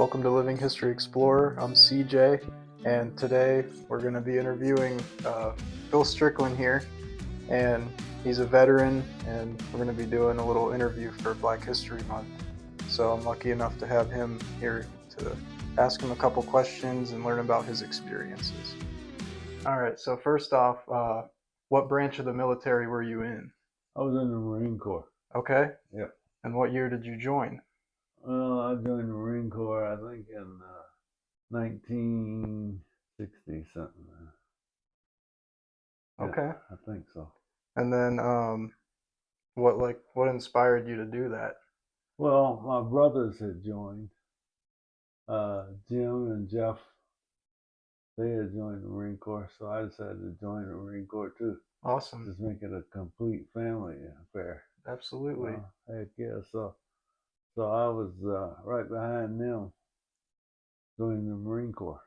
Welcome to Living History Explorer. I'm CJ, and today we're going to be interviewing Phil Strickland here, and he's a veteran, and we're going to be doing a little interview for Black History Month. So I'm lucky enough to have him here to ask him a couple questions and learn about his experiences. All right, so first off, what branch of the military were you in? I was in the Marine Corps. Okay. Yep. And what year did you join? Well, I joined the Marine Corps, I think, in 1960 something. Okay. Yeah, I think so. And then, what inspired you to do that? Well, my brothers had joined. Jim and Jeff, they had joined the Marine Corps, so I decided to join the Marine Corps too. Awesome. Just make it a complete family affair. Absolutely. Heck yeah. So I was right behind them joining the Marine Corps.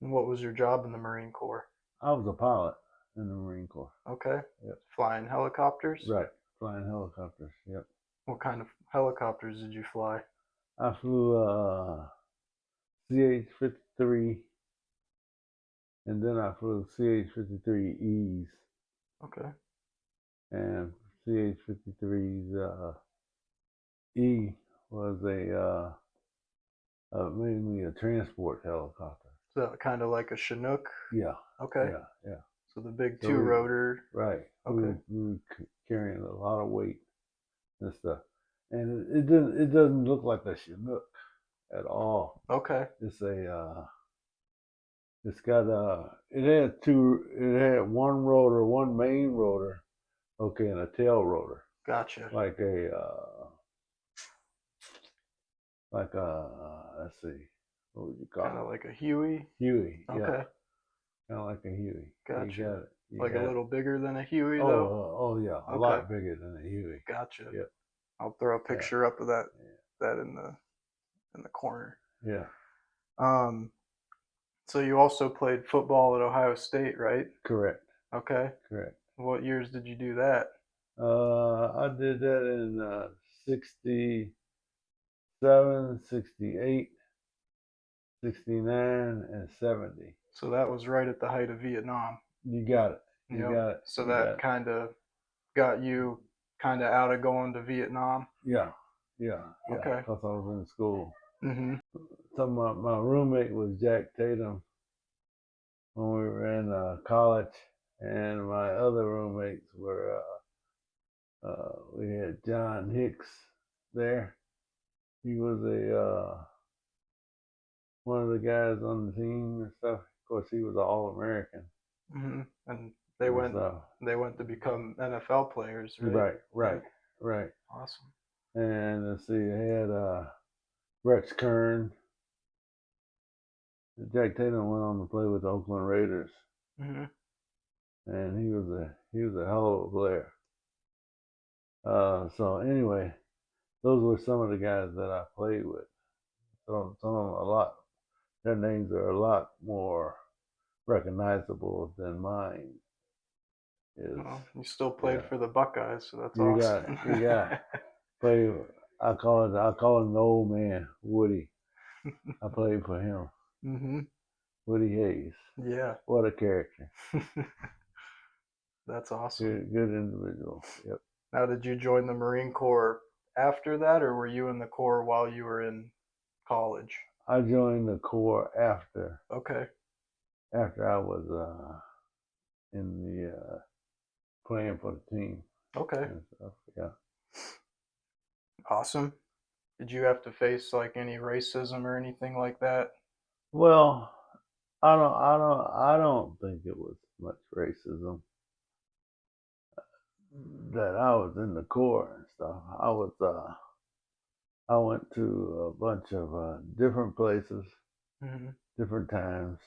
And what was your job in the Marine Corps? I was a pilot in the Marine Corps. Okay. Yep. Flying helicopters? Right. Flying helicopters. Yep. What kind of helicopters did you fly? I flew CH-53, and then I flew CH-53Es. Okay. And CH-53's E was mainly a transport helicopter. So kind of like a Chinook? Yeah. Okay. Yeah. So the big two-rotor. Right. Okay. We were carrying a lot of weight and stuff. And it doesn't look like a Chinook at all. Okay. It's it had one rotor, one main rotor, okay, and a tail rotor. Gotcha. Like let's see, what would you call it? Kind of like a Huey? Huey, yeah. Okay. Kind of like a Huey. Gotcha. You got it. Like a little bigger than a Huey, though? Oh yeah, a lot bigger than a Huey. Gotcha. Yep. I'll throw a picture up of that in the corner. Yeah. So you also played football at Ohio State, right? Correct. Okay. Correct. What years did you do that? I did that in 67, 68, 69, and 70. So that was right at the height of Vietnam. You got it. You got it. So that kind of got you kind of out of going to Vietnam? Yeah. Okay. Because I was in school. Mm-hmm. So my roommate was Jack Tatum when we were in college, and my other roommates were we had John Hicks there. He was one of the guys on the team and stuff. Of course, he was an All-American. Mm-hmm. And they went to become NFL players, right? Right. Awesome. And let's see, they had Rex Kern. Jack Tatum went on to play with the Oakland Raiders. Mm-hmm. And he was a hell of a player. So anyway, those were some of the guys that I played with. So some of them their names are a lot more recognizable than mine is. Well, you still played for the Buckeyes, so that's awesome. You got it. Play. I call him the old man, Woody. I played for him. Mm-hmm. Woody Hayes. Yeah. What a character. That's awesome. Good individual. Yep. Now, did you join the Marine Corps after that, or were you in the Corps while you were in college? I joined the Corps after. Okay. After I was in the playing for the team. Okay. And stuff. Yeah. Awesome. Did you have to face like any racism or anything like that? Well, I don't think it was much racism that I was in the Corps and stuff. I went to a bunch of different places, different times.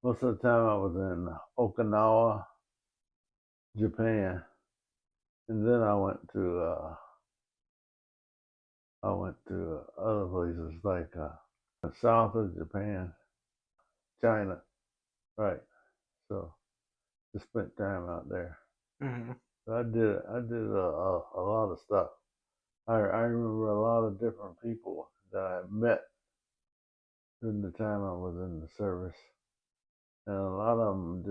Most of the time I was in Okinawa, Japan, and then I went to other places like south of Japan, China, right? So just spent time out there. Mm-hmm. So I did a lot of stuff. I remember a lot of different people that I met during the time I was in the service, and a lot of them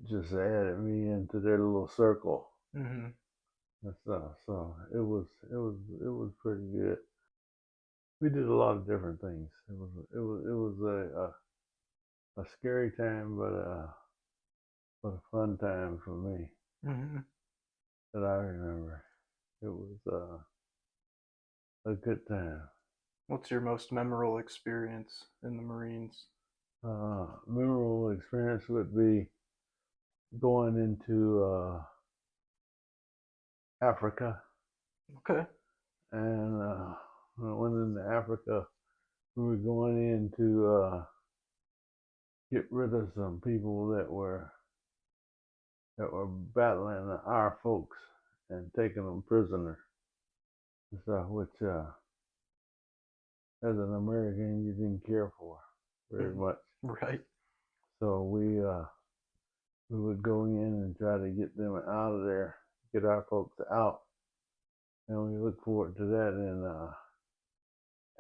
just added me into their little circle Mm-hmm. and stuff. So it was pretty good. We did a lot of different things. It was a scary time, but a fun time for me Mm-hmm. that I remember. It was a good time. What's your most memorable experience in the Marines? Memorable experience would be going into Africa, Okay. and when I went into Africa, we were going in to get rid of some people that were battling our folks and taking them prisoner. So, which as an American, you didn't care for very much. Right. So we would go in and try to get them out of there, get our folks out, and we look forward to that in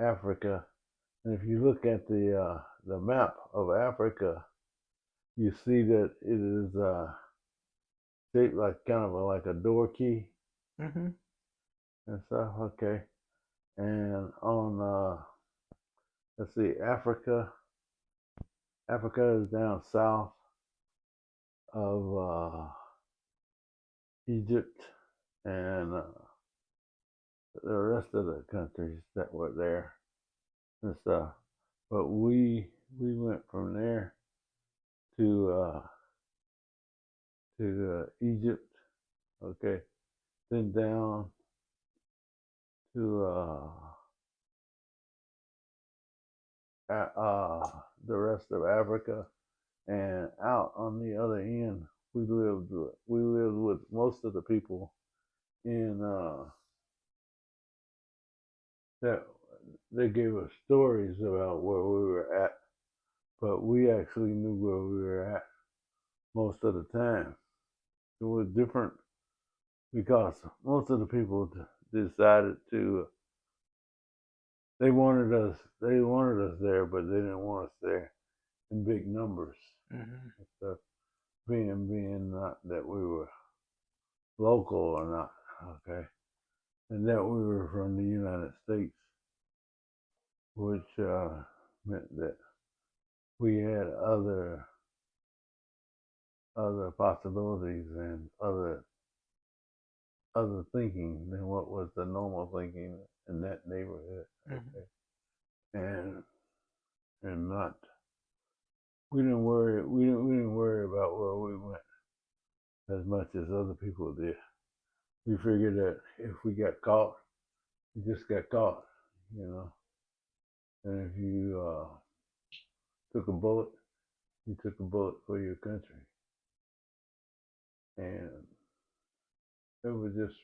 Africa. And if you look at the map of Africa, you see that it is shaped like kind of like a door key Mm-hmm. and stuff. Okay, and on let's see, Africa is down south of Egypt and the rest of the countries that were there and stuff. But we went from there to Egypt, okay, then down to the rest of Africa, and out on the other end, we lived with most of the people in that they gave us stories about where we were at, but we actually knew where we were at most of the time. It was different because most of the people decided to they wanted us there, but they didn't want us there in big numbers. Mm-hmm. So being not that we were local or not, okay, and that we were from the United States, which meant that we had other possibilities and other thinking than what was the normal thinking in that neighborhood. Mm-hmm. Okay, and not we didn't worry about where we went as much as other people did. We figured that if we got caught, we just got caught, you know. And if you took a bullet, you took a bullet for your country. And it was just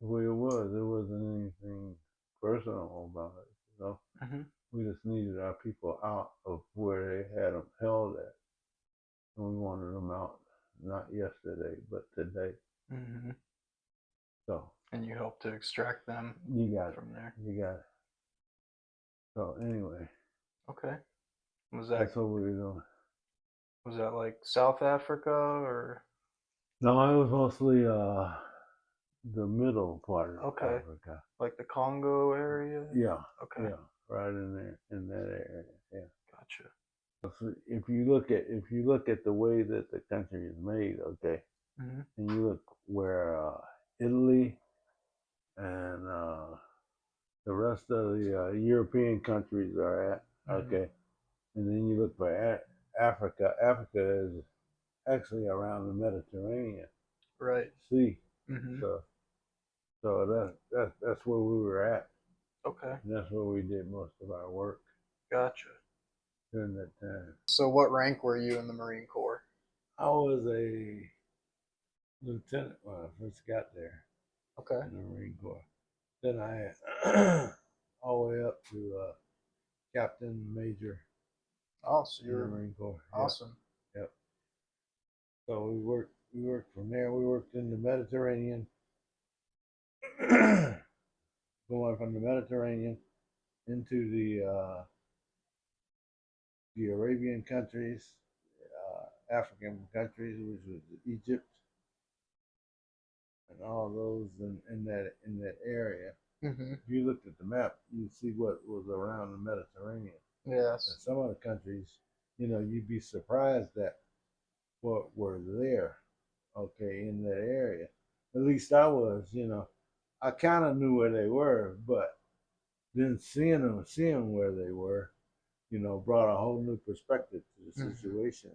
the way it was. There wasn't anything personal about it, you know. Mm-hmm. We just needed our people out of where they had them held at. And we wanted them out, not yesterday, but today. Mm-hmm. So And you help to extract them you got from there. it. You got it. So anyway, Okay. Was that's what we were doing. that like South Africa or? No, it was mostly the middle part of Okay. Africa. Like the Congo area? Yeah. Okay. Yeah. Right in there, in that area. Yeah. Gotcha. So if you look at the way that the country is made, okay, Mm-hmm. and you look where Italy and the rest of the European countries are at, Mm-hmm. okay, and then you look for Africa. Africa is actually around the Mediterranean Right. Sea. Mm-hmm. So that's where we were at. Okay. And that's where we did most of our work Gotcha. during that time. So what rank were you in the Marine Corps? I was a lieutenant when I first got there Okay. in the Marine Corps. Then I all the way up to captain, major Oh, so in you the were Marine Corps. awesome. Yep. So we worked from there. We worked in the Mediterranean, going from the Mediterranean into the Arabian countries, African countries, which was Egypt, and all those in that area. Mm-hmm. If you looked at the map, you'd see what was around the Mediterranean. Yes. And some other countries, you'd be surprised at what were there, okay, in that area. At least I was, I kind of knew where they were, but then seeing where they were, brought a whole new perspective to the Mm-hmm. situation.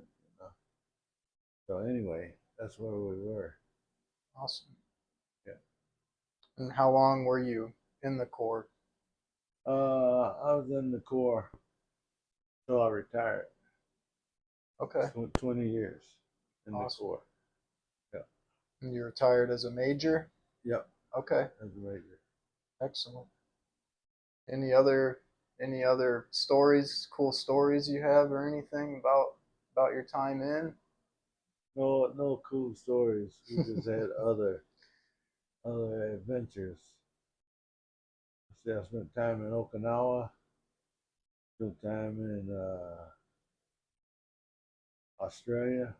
So anyway, that's where we were. Awesome. Yeah. And how long were you in the Corps? I was in the Corps till I retired. Okay. 20 years in the Awesome. Corps. Yeah. And you retired as a major? Yep. Okay. As a major. Excellent. Any other stories, cool stories you have or anything about your time in? No cool stories. We just had other adventures. See, I spent time in Okinawa, spent time in Australia,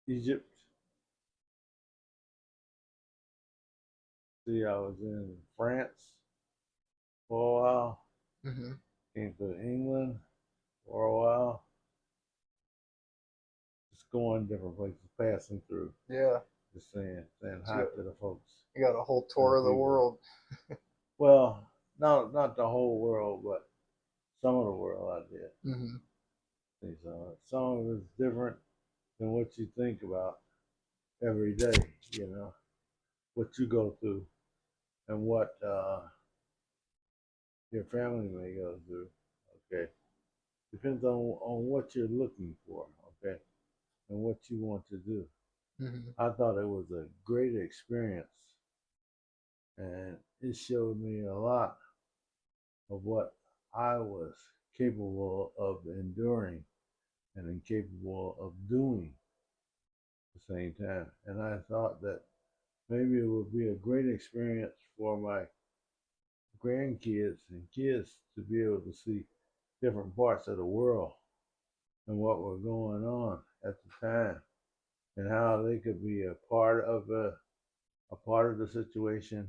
Egypt. See, I was in France for a while. Mm-hmm. Came to England for a while. Just going different places, passing through. Yeah. Just saying So hi to the folks you got a whole and tour the of the people. world. Well, not the whole world, but some of the world I did. Mm-hmm. See, so some of it's different than what you think about every day. What you go through and what your family may go through. Okay, depends on what you're looking for. Okay, and what you want to do. Mm-hmm. I thought it was a great experience, and it showed me a lot of what I was capable of enduring and incapable of doing at the same time. And I thought that maybe it would be a great experience for my grandkids and kids to be able to see different parts of the world and what were going on at the time and how they could be a part of the situation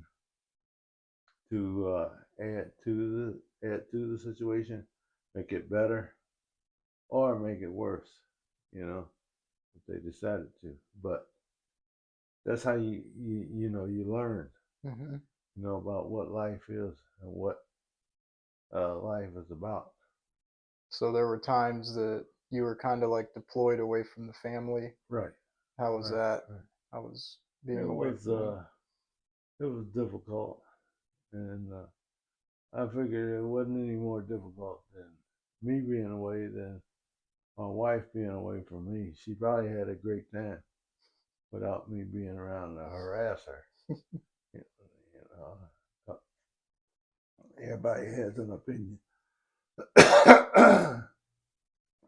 to add to the situation, make it better or make it worse, if they decided to. But that's how you learn, Mm-hmm. about what life is and what life is about. So there were times that you were kind of like deployed away from the family. Right, How was right, that? right. How was It being away was from them? it was difficult, and I figured it wasn't any more difficult than me being away than my wife being away from me. She probably had a great time without me being around to harass her. You know, everybody has an opinion.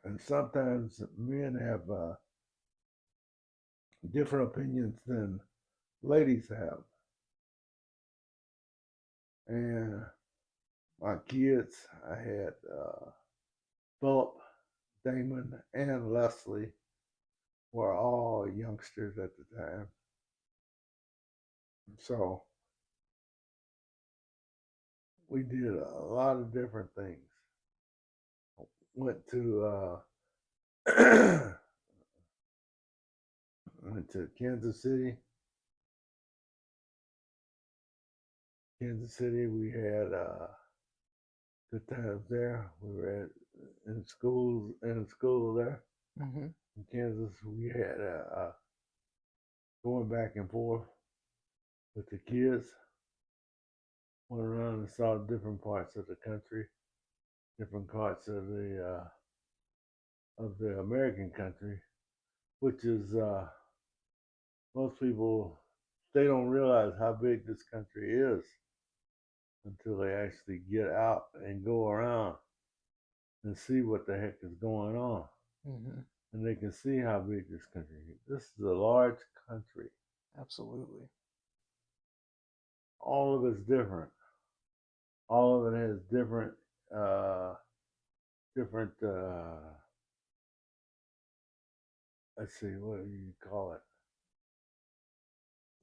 And sometimes men have different opinions than ladies have. And my kids, I had Philip, Damon, and Leslie were all youngsters at the time. So we did a lot of different things. Went to went to Kansas City. Kansas City, we had good times there. We were in school there. Mm-hmm. In Kansas, we had going back and forth with the kids. Went around and saw different parts of the country, different parts of the American country, which is most people they don't realize how big this country is until they actually get out and go around and see what the heck is going on. Mm-hmm. And they can see how big this country is. This is a large country. Absolutely. All of it's different. all of it has different, different. Let's see, what do you call it?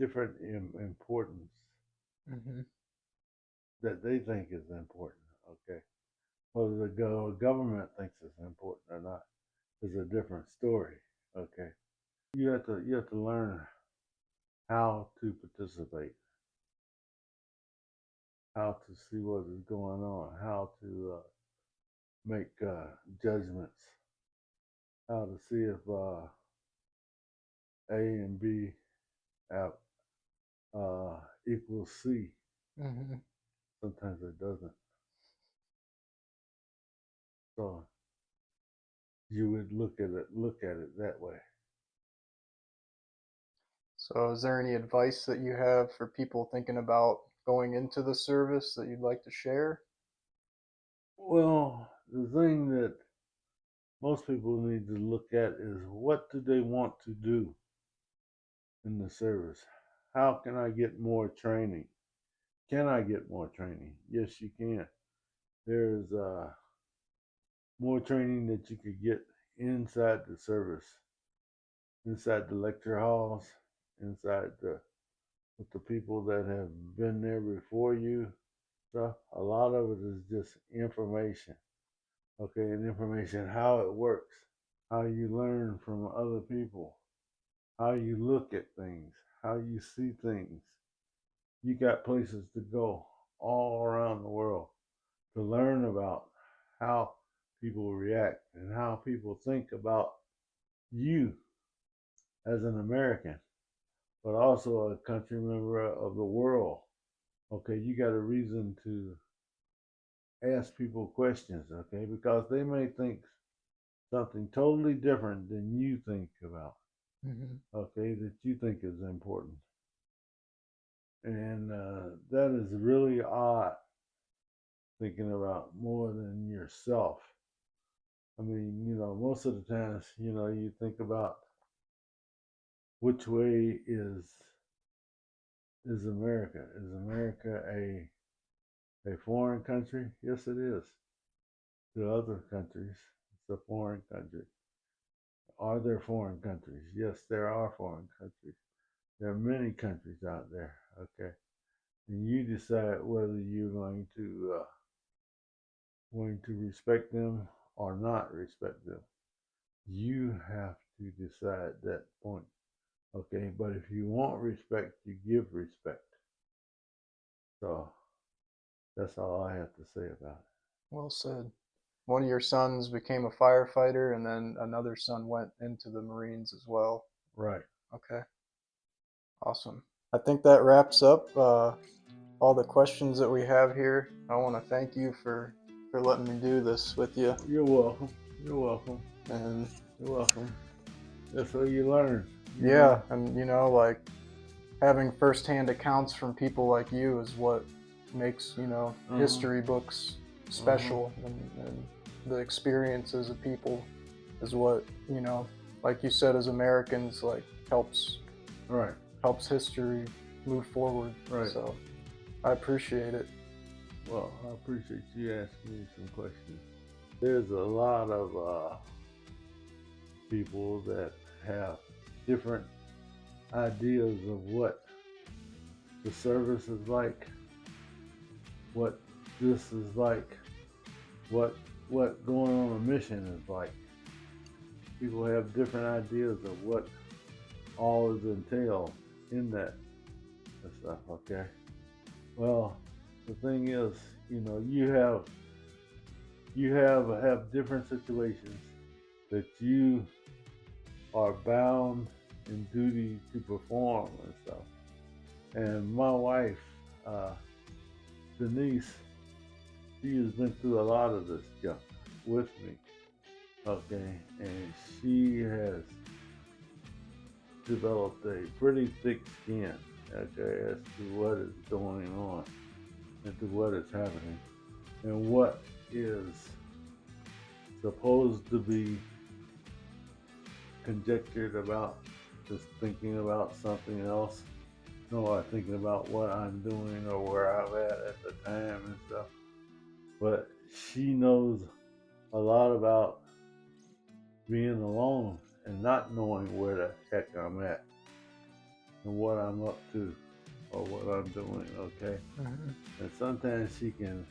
Different importance Mm-hmm. that they think is important. Okay, whether the government thinks it's important or not is a different story. Okay, you have to learn how to participate, how to see what is going on, how to make judgments, how to see if A and B have, equals C. Mm-hmm. Sometimes it doesn't. So you would look at it that way. So, is there any advice that you have for people thinking about going into the service that you'd like to share? Well, the thing that most people need to look at is what do they want to do in the service? How can I get more training? Can I get more training? Yes, you can. There's more training that you could get inside the service, inside the lecture halls, inside the with the people that have been there before you. So a lot of it is just information. Okay, and information how it works, how you learn from other people, how you look at things, how you see things. You got places to go all around the world to learn about how people react and how people think about you as an American, but also a country member of the world. Okay, you got a reason to ask people questions, okay, because they may think something totally different than you think about, Mm-hmm. okay, that you think is important. And that is really odd, thinking about more than yourself. I mean, most of the times, you think about which way is America? Is America a foreign country? Yes, it is. To other countries, it's a foreign country. Are there foreign countries? Yes, there are foreign countries. There are many countries out there. Okay, and you decide whether you're going to respect them or not respect them. You have to decide that point. Okay, but if you want respect, you give respect. So that's all I have to say about it. Well said. One of your sons became a firefighter, and then another son went into the Marines as well. Right. Okay, awesome. I think that wraps up all the questions that we have here. I want to thank you for letting me do this with you. You're welcome. You're welcome. And You're welcome. That's how you learn. yeah, and like having firsthand accounts from people like you is what makes history books special, and the experiences of people is what like you said, as Americans, like Right. helps history move forward. Right. So I appreciate it. Well, I appreciate you asking me some questions. There's a lot of people that have different ideas of what the service is like, what this is like, what going on a mission is like. People have different ideas of what all is entailed in that stuff. Okay. Well, the thing is, you have different situations that you are bound in duty to perform and stuff. And my wife, Denise, she has been through a lot of this junk with me. Okay, and she has developed a pretty thick skin, okay, as to what is going on and to what is happening and what is supposed to be conjectured about just thinking about something else no like thinking about what I'm doing or where I'm at the time and stuff. But she knows a lot about being alone and not knowing where the heck I'm at and what I'm up to or what I'm doing, okay? And sometimes she can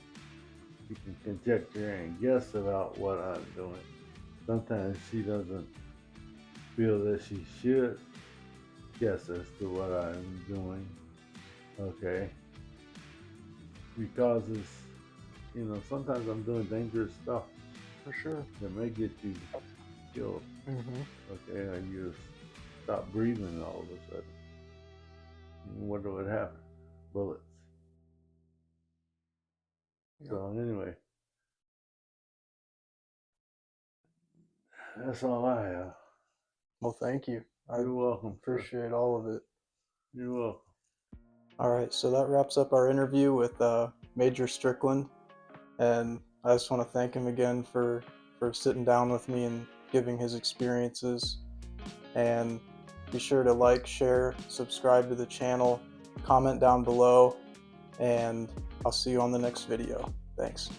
conjecture and guess about what I'm doing. Sometimes she doesn't feel that she should guess as to what I'm doing, okay? Because it's, you know, sometimes I'm doing dangerous stuff For sure. that may get you killed, okay? Or you stop breathing all of a sudden. You wonder what happened. Bullets. Yep. So anyway, that's all I have. Well, thank you. You're welcome. Appreciate all of it. You're welcome. All right, so that wraps up our interview with Major Strickland, and I just want to thank him again for sitting down with me and giving his experiences. And be sure to like, share, subscribe to the channel, comment down below, and I'll see you on the next video. Thanks.